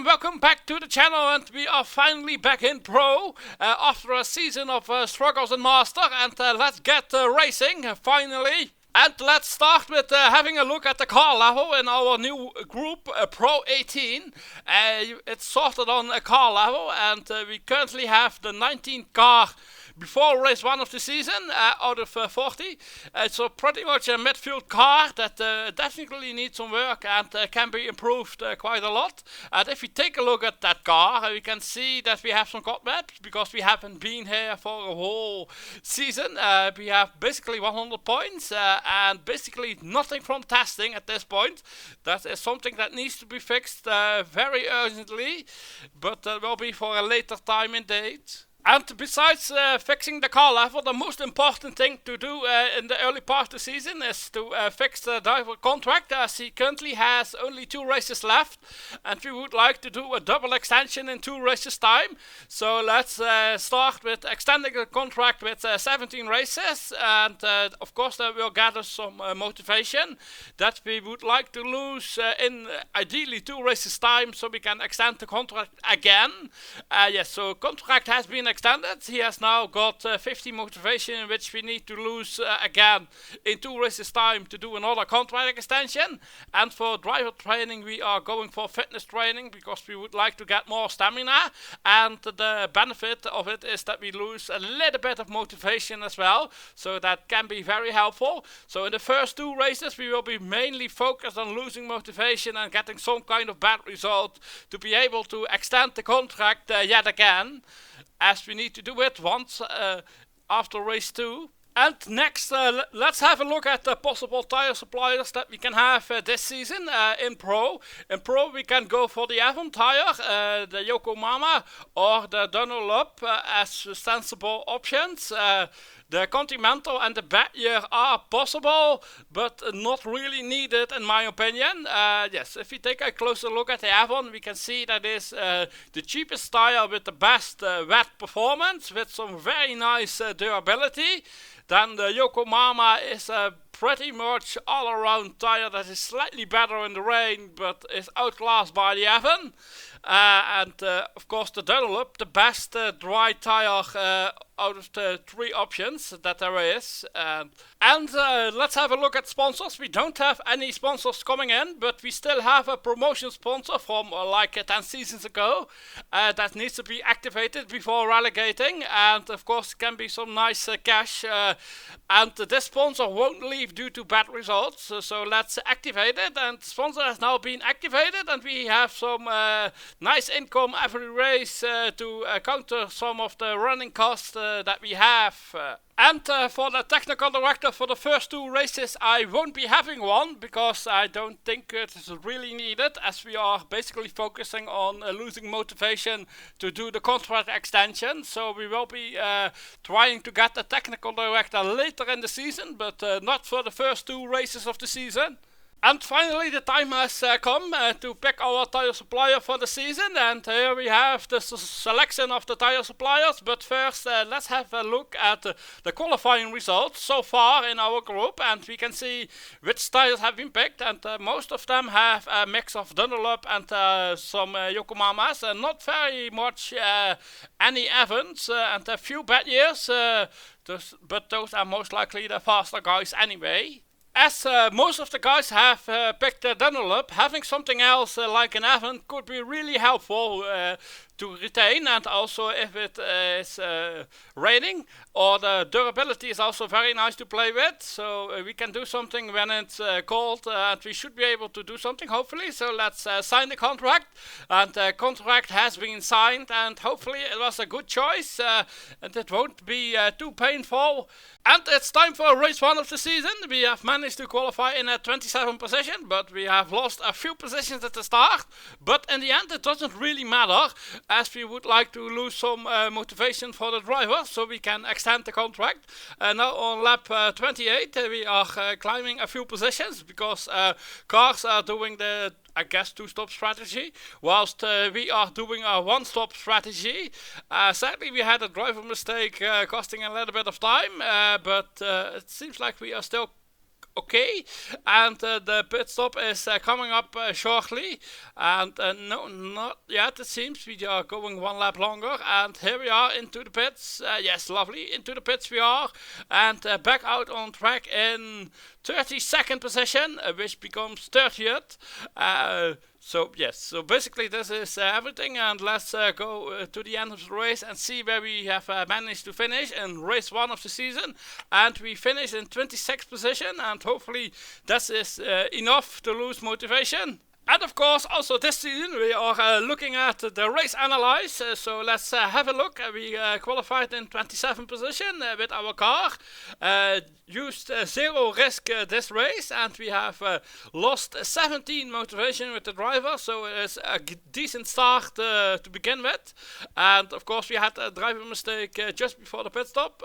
and welcome back to the channel, and we are finally back in Pro after a season of struggles in Master, and let's get racing finally. And let's start with having a look at the car level in our new group, Pro 18. It's sorted on a car level, and we currently have the 19th car before race 1 of the season out of 40. It's pretty much a midfield car that definitely needs some work and can be improved quite a lot. And if we take a look at that car, we can see that we have some God maps because we haven't been here for a whole season. We have basically 100 points and basically nothing from testing at this point. That is something that needs to be fixed very urgently, but will be for a later time and date. And besides fixing the car level, the most important thing to do in the early part of the season is to fix the driver contract, as he currently has only 2 races left, and we would like to do a double extension in 2 races time. So let's start with extending the contract with 17 races, and of course that will gather some motivation that we would like to lose in ideally 2 races time, so we can extend the contract again. Yes, so contract has been extended. He has now got 50 motivation, which we need to lose again in 2 races time to do another contract extension. And for driver training, we are going for fitness training because we would like to get more stamina, and the benefit of it is that we lose a little bit of motivation as well, so that can be very helpful. So in the first 2 races we will be mainly focused on losing motivation and getting some kind of bad result to be able to extend the contract yet again, as we need to do it once after race 2. And next, let's have a look at the possible tire suppliers that we can have this season in Pro. In Pro we can go for the Avon tire, the Yokohama or the Dunlop as sensible options. The Continental and the Badger are possible, but not really needed in my opinion. Yes, if we take a closer look at the Avon, we can see that is the cheapest tire with the best wet performance, with some very nice durability. Then the Yokohama is a pretty much all-around tire that is slightly better in the rain, but is outclassed by the Avon. And of course the Dunlop, the best dry tire out of the 3 options that there is. And let's have a look at sponsors. We don't have any sponsors coming in, but we still have a promotion sponsor from like 10 seasons ago that needs to be activated before relegating, and of course can be some nice cash, and this sponsor won't leave due to bad results, so let's activate it. And the sponsor has now been activated, and we have some nice income every race to counter some of the running costs that we have. And for the technical director for the first 2 races, I won't be having one because I don't think it is really needed, as we are basically focusing on losing motivation to do the contract extension. So we will be trying to get the technical director later in the season, but not for the first 2 races of the season. And finally the time has come to pick our tire supplier for the season, and here we have the selection of the tire suppliers. But first let's have a look at the qualifying results so far in our group, and we can see which tires have been picked, and most of them have a mix of Dunlop and some Yokohamas, and not very much any Evans, and a few bad years, but those are most likely the faster guys anyway. As most of the guys have picked Dunlop, having something else like an Avon could be really helpful to retain, and also if it is raining, or the durability is also very nice to play with, so we can do something when it's cold, and we should be able to do something hopefully. So let's sign the contract, and the contract has been signed, and hopefully it was a good choice and it won't be too painful. And it's time for race 1 of the season. We have managed to qualify in a 27th position, but we have lost a few positions at the start. But in the end it doesn't really matter, as we would like to lose some motivation for the driver, so we can extend the contract. Now on lap 28 we are climbing a few positions, because cars are doing the, I guess, 2-stop strategy, whilst we are doing a 1-stop strategy. Sadly we had a driver mistake costing a little bit of time, but it seems like we are still okay, and the pit stop is coming up shortly, and no, not yet. It seems we are going one lap longer, and here we are into the pits. Yes, lovely, into the pits we are, and back out on track in 32nd position, which becomes 30th. So yes, so basically this is everything, and let's go to the end of the race and see where we have managed to finish in race 1 of the season. And we finished in 26th position, and hopefully that is enough to lose motivation. And of course, also this season we are looking at the race analyze, so let's have a look. We qualified in 27th position with our car, used zero risk this race, and we have lost 17 motivation with the driver, so it's a decent start to begin with. And of course we had a driver mistake just before the pit stop,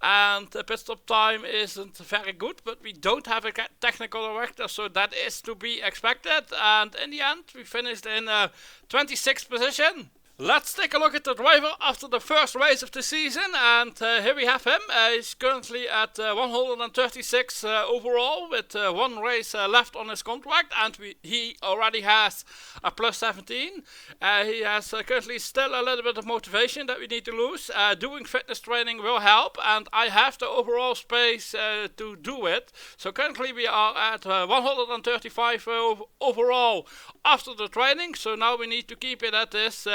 and the pit stop time isn't very good, but we don't have a technical director, so that is to be expected. And in the end we finished in 26th position. Let's take a look at the driver after the first race of the season, and here we have him. He's currently at 136 overall, with one race left on his contract, and he already has a plus 17. He has currently still a little bit of motivation that we need to lose. Doing fitness training will help, and I have the overall space to do it. So currently we are at 135 overall after the training, so now we need to keep it at this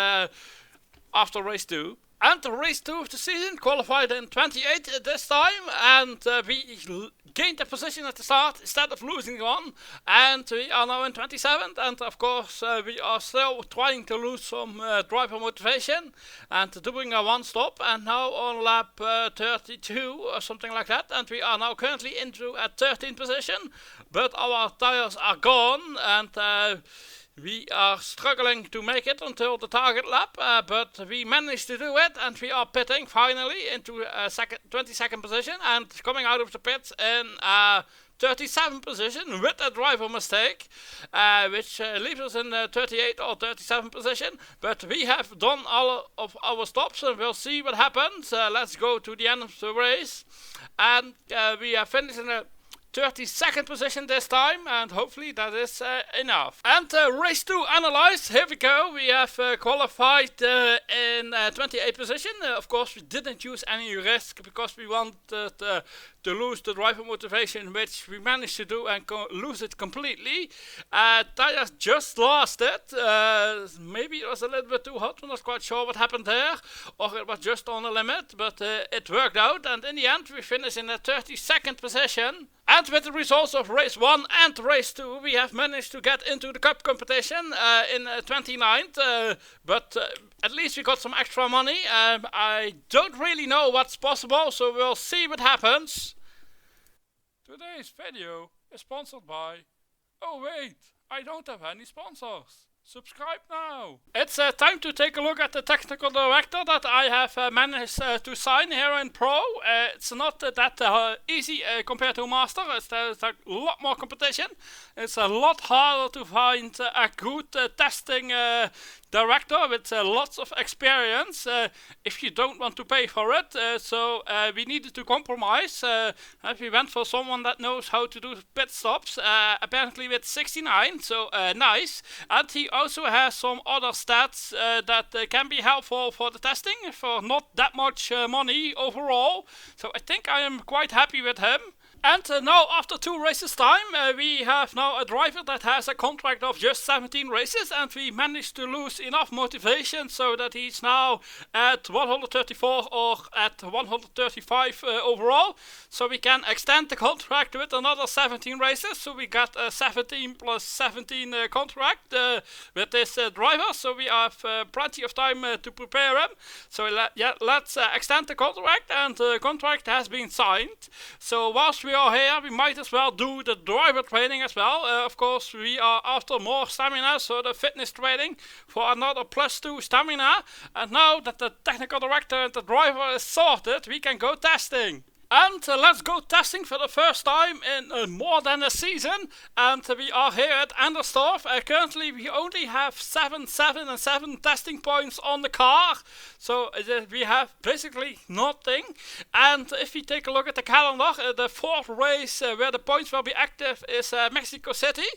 after race 2. And the race 2 of the season qualified in 28th this time, and we gained a position at the start instead of losing one, and we are now in 27th, and of course we are still trying to lose some driver motivation and doing a one stop, and now on lap 32 or something like that, and we are now currently into a 13th position, but our tires are gone, and we are struggling to make it until the target lap, but we managed to do it, and we are pitting finally into a 22nd position, and coming out of the pits in 37th position with a driver mistake, which leaves us in 38th or 37th position. But we have done all of our stops, and we'll see what happens. Let's go to the end of the race, and we have finished in a 32nd position this time, and hopefully that is enough. And race 2 analyzed, here we go. We have qualified in 28th position. Of course we didn't use any risk because we wanted to lose the driver motivation, which we managed to do and lose it completely. Tires just lost it. Maybe it was a little bit too hot, I'm not quite sure what happened there, or it was just on the limit, but it worked out, and in the end we finished in the 32nd position. And with the results of race 1 and race 2, we have managed to get into the cup competition in 29th, but at least we got some extra money. I don't really know what's possible, so we'll see what happens. Today's video is sponsored by... Oh wait, I don't have any sponsors. Subscribe now. It's time to take a look at the technical director that I have managed to sign here in Pro. It's not that easy compared to Master. There's a lot more competition. It's a lot harder to find a good testing director with lots of experience if you don't want to pay for it. So we needed to compromise. We went for someone that knows how to do pit stops, apparently with 69, so nice. And he also has some other stats that can be helpful for the testing for not that much money overall. So I think I am quite happy with him. And now, after 2 races time, we have now a driver that has a contract of just 17 races, and we managed to lose enough motivation so that he's now at 134 or at 135 overall. So we can extend the contract with another 17 races, so we got a 17 plus 17 contract with this driver, so we have plenty of time to prepare him. So let's extend the contract, and the contract has been signed. So whilst we are here, we might as well do the driver training as well. Of course, we are after more stamina, so the fitness training for another +2 stamina. And now that the technical director and the driver is sorted, we can go testing. And let's go testing for the first time in more than a season. And we are here at Anderstorf. Currently we only have 7 testing points on the car. So we have basically nothing. And if we take a look at the calendar, the fourth race where the points will be active is Mexico City.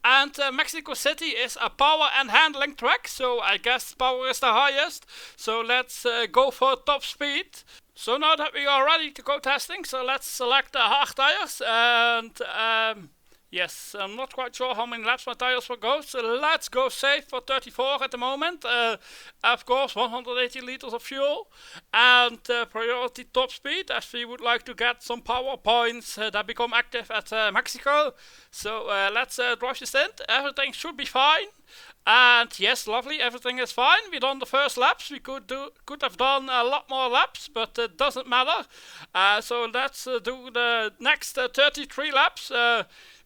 And Mexico City is a power and handling track. So I guess power is the highest. So let's go for top speed. So now that we are ready to go testing, so let's select the hard tires, and yes, I'm not quite sure how many laps my tires will go, so let's go safe for 34 at the moment. Of course, 180 liters of fuel, and priority top speed, as we would like to get some power points that become active at Mexico. So let's drive this in. Everything should be fine. And yes, lovely, everything is fine. We done the first laps. We could have done a lot more laps, but it doesn't matter. So let's do the next 33 laps.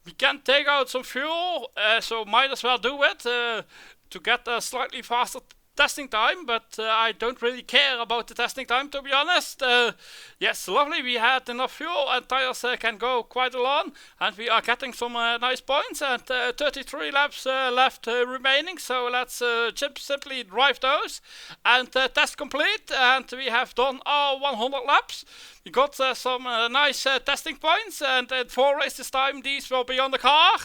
We can take out some fuel, so might as well do it to get a slightly faster testing time, but I don't really care about the testing time, to be honest. Yes, lovely, we had enough fuel and tires can go quite a lot, and we are getting some nice points, and 33 laps left remaining, so let's simply drive those and test complete, and we have done all 100 laps. We got some nice testing points, and in 4 races time these will be on the car,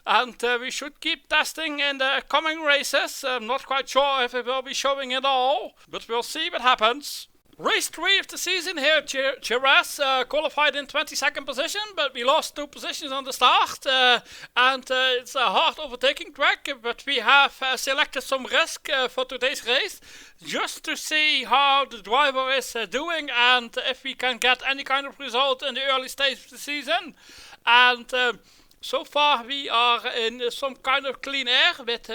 and we should keep testing in the coming races. I'm not quite sure if it will be showing it all, but we'll see what happens. Race 3 of the season here at Jerez, qualified in 22nd position, but we lost 2 positions on the start, and it's a hard overtaking track, but we have selected some risk for today's race, just to see how the driver is doing, and if we can get any kind of result in the early stage of the season. And so far we are in some kind of clean air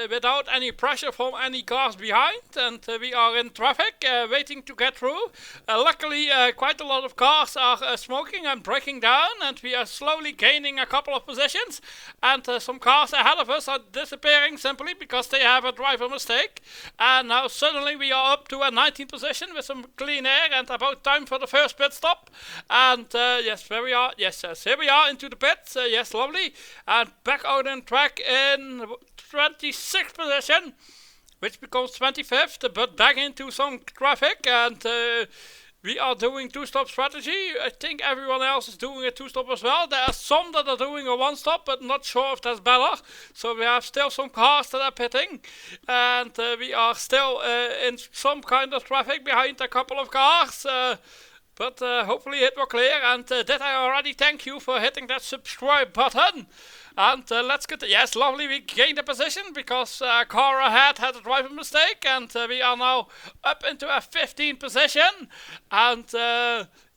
without any pressure from any cars behind, and we are in traffic waiting to get through. Luckily quite a lot of cars are smoking and breaking down, and we are slowly gaining a couple of positions, and some cars ahead of us are disappearing simply because they have a driver mistake. And now suddenly we are up to a 19th position with some clean air and about time for the first pit stop. And yes, here we are. Yes, here we are into the pits. Yes, lovely. And back out on track in 26th position, which becomes 25th, but back into some traffic, and we are doing 2-stop strategy. I think everyone else is doing a 2-stop as well. There are some that are doing a 1-stop, but not sure if that's better. So we have still some cars that are pitting, and we are still in some kind of traffic behind a couple of cars. But hopefully it will clear, and did I already thank you for hitting that subscribe button? And let's get yes, lovely, we gained a position because car ahead had a driver mistake, and we are now up into a 15th position, and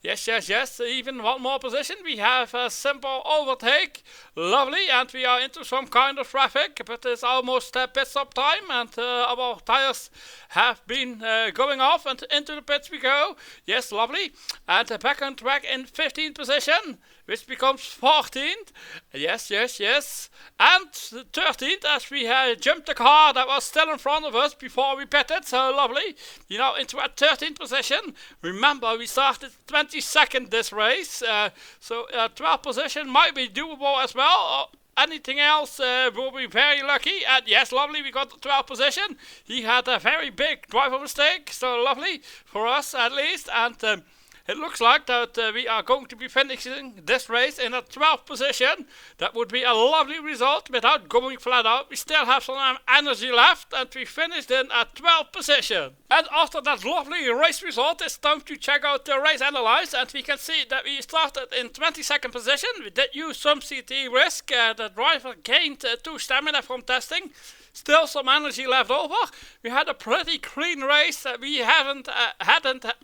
yes, even one more position. We have a simple overtake, lovely, and we are into some kind of traffic, but it's almost pit stop time, and our tires have been going off, and into the pits we go. Yes, lovely, and back on track in 15th position, which becomes 14th. Yes, and 13th, as we jumped the car that was still in front of us before we pitted. So lovely, you know, into a 13th position. Remember, we started 22nd this race, so 12th position might be doable as well. Anything else will be very lucky. And yes, lovely, we got the 12th position. He had a very big driver mistake, so lovely for us at least. And it looks like that we are going to be finishing this race in a 12th position. That would be a lovely result without going flat out. We still have some energy left, and we finished in a 12th position. And after that lovely race result, it's time to check out the race analyze, and we can see that we started in 22nd position. We did use some CT risk. The driver gained 2 stamina from testing. Still some energy left over. We had a pretty clean race. We hadn't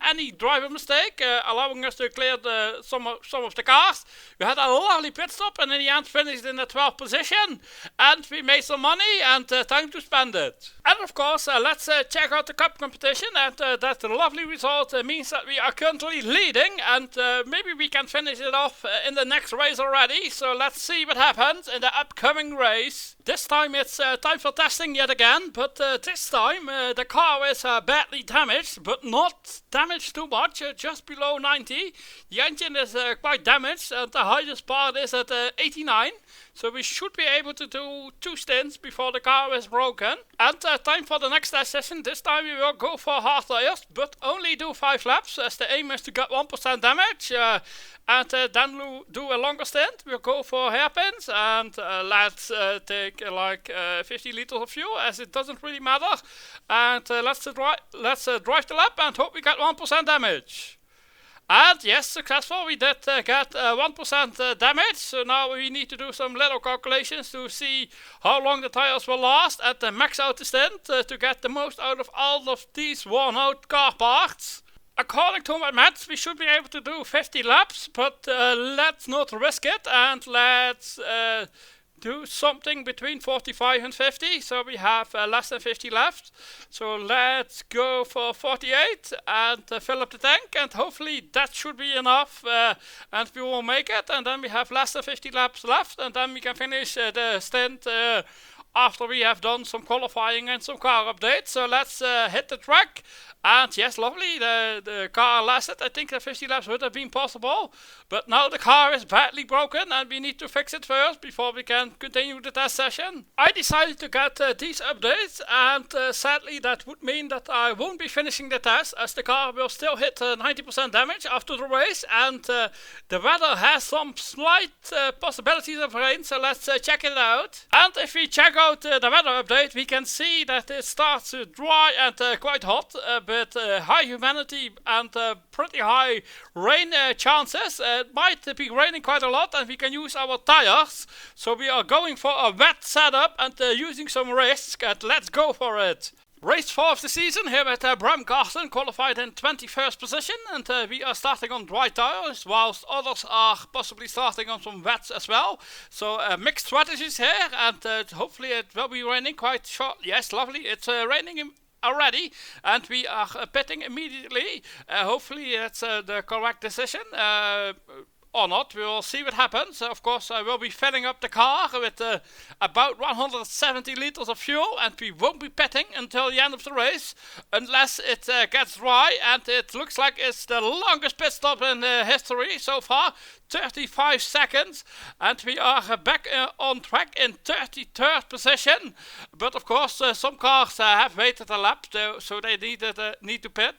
any driver mistake, allowing us to clear some of the cars. We had a lovely pit stop, and in the end finished in the 12th position. And we made some money, and time to spend it. And of course, let's check out the cup competition. And that lovely result means that we are currently leading, and maybe we can finish it off in the next race already. So let's see what happens in the upcoming race. This time it's time for testing yet again, but this time the car is badly damaged, but not damaged too much, just below below 90. The engine is quite damaged, and the highest part is at 89. So we should be able to do 2 stints before the car is broken. And time for the next test session. This time we will go for hard tires, but only do 5 laps, as the aim is to get 1% damage. And then we'll do a longer stint. We'll go for hairpins, and let's take like 50 liters of fuel, as it doesn't really matter. And let's drive the lap and hope we get 1% damage. And yes, successful, we did get 1% damage, so now we need to do some little calculations to see how long the tires will last and max out the stint to get the most out of all of these worn out car parts. According to my maths, we should be able to do 50 laps, but let's not risk it, and let's do something between 45 and 50, so we have less than 50 left. So let's go for 48 and fill up the tank, and hopefully that should be enough, and we will make it, and then we have less than 50 laps left, and then we can finish the stint after we have done some qualifying and some car updates. So let's hit the track. And yes, lovely, the car lasted. I think the 50 laps would have been possible, but now the car is badly broken and we need to fix it first before we can continue the test session. I decided to get these updates, and sadly that would mean that I won't be finishing the test, as the car will still hit 90% damage after the race, and the weather has some slight possibilities of rain, so let's check it out. And if we check out the weather update, we can see that it starts dry and quite hot, with high humidity and pretty high rain chances. It might be raining quite a lot, and we can use our tires. So we are going for a wet setup and using some risk, and let's go for it. Race 4 of the season here at Bremgarten, qualified in 21st position, and we are starting on dry tires, whilst others are possibly starting on some wets as well. So mixed strategies here, and hopefully it will be raining quite short. Yes, lovely, it's raining already, and we are pitting immediately. Hopefully it's the correct decision. Or not, we will see what happens. Of course, I will be filling up the car with about 170 liters of fuel, and we won't be pitting until the end of the race, unless it gets dry, and it looks like it's the longest pit stop in history so far, 35 seconds, and we are back on track in 33rd position. But of course, some cars have waited a lap, so they need to pit.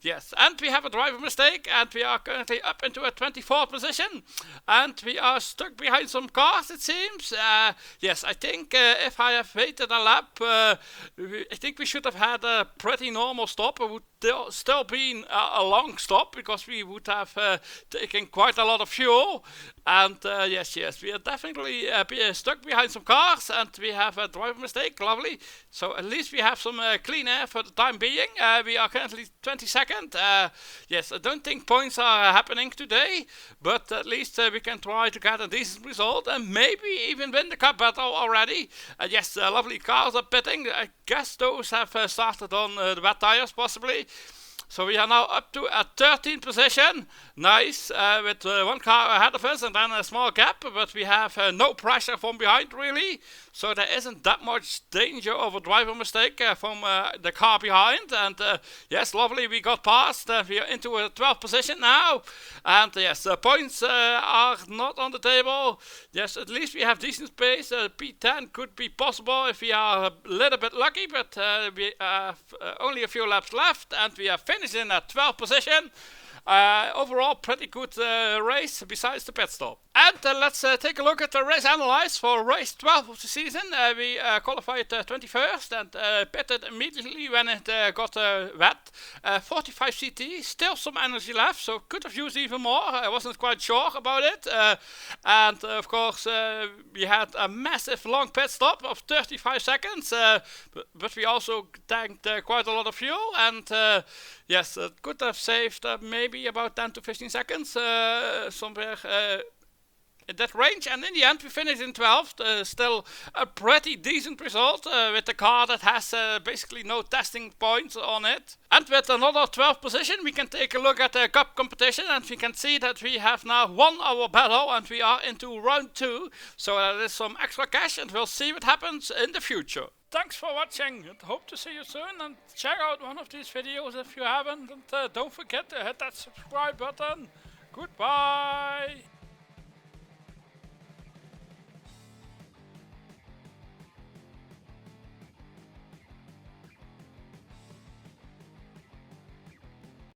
Yes, and we have a driver mistake, and we are currently up into a 24th position, and we are stuck behind some cars, it seems. Yes, I think if I have waited a lap, I think we should have had a pretty normal stop. It would still been a long stop, because we would have taken quite a lot of fuel. And yes, we are definitely stuck behind some cars, and we have a driver mistake. Lovely. So at least we have some clean air for the time being. We are currently 22nd. Yes, I don't think points are happening today, but at least we can try to get a decent result and maybe even win the cup battle already. Yes, lovely cars are pitting. I guess those have started on the wet tires possibly. So we are now up to a 13th position. Nice, with one car ahead of us and then a small gap, but we have no pressure from behind really. So there isn't that much danger of a driver mistake from the car behind. And yes, lovely, we got past. We are into a 12th position now. And yes, points are not on the table. Yes, at least we have decent space. P10 could be possible if we are a little bit lucky, but we have only a few laps left, and we are finished in that 12th position. Overall, pretty good race besides the pit stop. And let's take a look at the race analyze for race 12 of the season. We qualified 21st and pitted immediately when it got wet. 45 CT, still some energy left, so could have used even more. I wasn't quite sure about it. And of course, we had a massive long pit stop of 35 seconds, but we also tanked quite a lot of fuel, and yes, it could have saved maybe about 10 to 15 seconds somewhere in that range, and in the end we finished in 12th. Still a pretty decent result with a car that has basically no testing points on it. And with another 12th position we can take a look at the cup competition, and we can see that we have now won our battle and we are into round 2. So that is some extra cash, and we'll see what happens in the future. Thanks for watching, and hope to see you soon, and check out one of these videos if you haven't, and don't forget to hit that subscribe button. Goodbye!